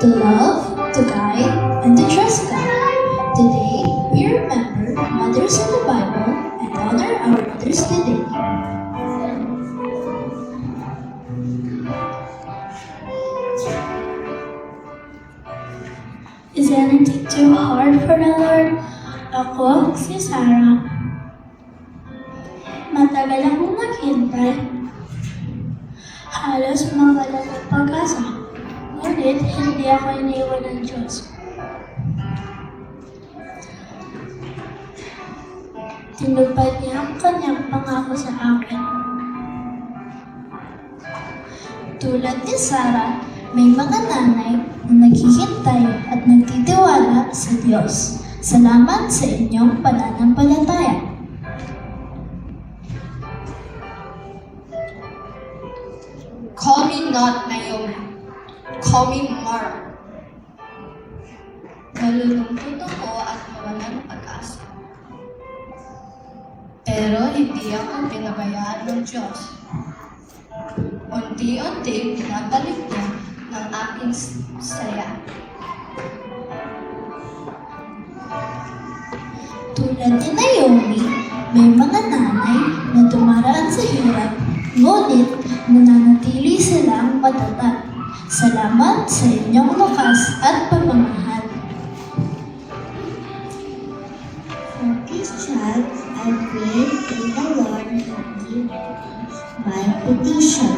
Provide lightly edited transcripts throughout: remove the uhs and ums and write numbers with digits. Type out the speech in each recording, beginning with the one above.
to love, to guide, and to trust God. Today, we remember mothers in the Bible and honor our mothers today. Is anything too hard for the Lord? Ako, si Sarah. Matagal akong naghintay. Halos mawala ng pag-asa. Ngunit hindi ako iniwan ng Diyos. Tinupad niya ang kanyang pangako sa akin. Tulad ni Sarah, may mga nanay na naghihintay at nagtitiwala sa Diyos. Salamat sa inyong pananampalataya. Call me not Naomi. Call me Mara. Nalulungkot ako at nawalan ng pag-asa. Pero hindi ako pinabayaan ng Diyos. Unti-unti pinabalik niya ng aking saya. Tulad ni Naomi, may mga nanay na dumaraan sa hirap, ngunit nananatili silang matatag. Salamat sa inyong lakas at pagmamahal. For this child, I pray in the Lord to give my petition.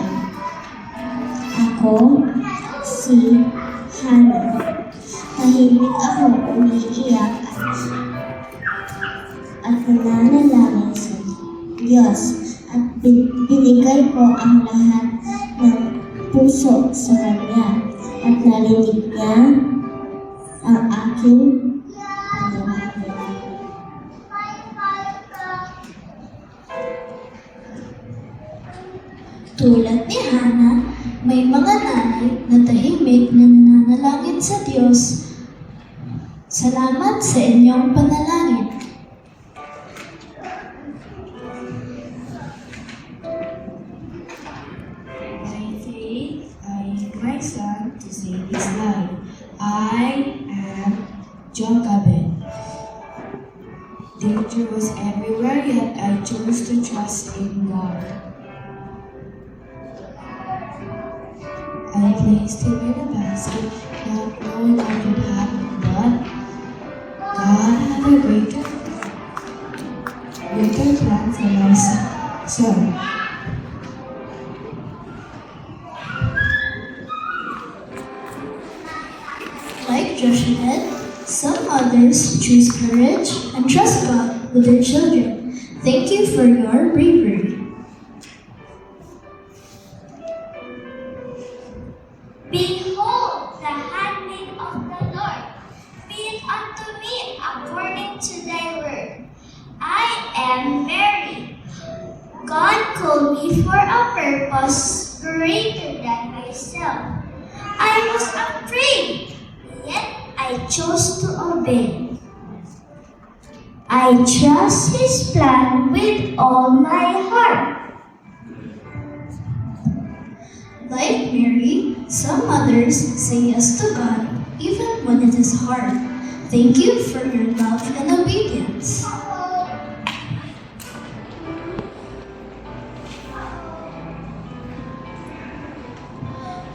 Ako, si Hannah. Tahimik ako, umiiyak at nananalangin sa Diyos at binigay ko ang lahat ng puso sa Kanya at narinig niya ang aking panalangin. Tulad ni Hannah, may mga nanay na tahimik na nananalangin sa Diyos. Salamat sa inyong panalangin. By faith, I hid my son to save his life. I am Jochebed. Danger was everywhere, yet I chose to trust in God. I placed him in a basket, not knowing what would happen, but God had a greater plan for my son. Like Jochebed, some others choose courage and trust God with their children. Thank you for your bravery. Behold, the handmaid of the Lord, be it unto me according to thy word. I am Mary. God called me for a purpose greater than myself. I was afraid, yet I chose to obey. I trust His plan with all my heart. Like Mary, some others say yes to God even when it is hard. Thank you for your love and obedience.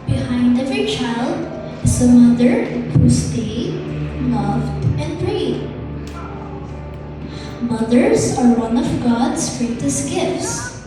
Behind every child is a mother who stayed, loved, and prayed. Mothers are one of God's greatest gifts.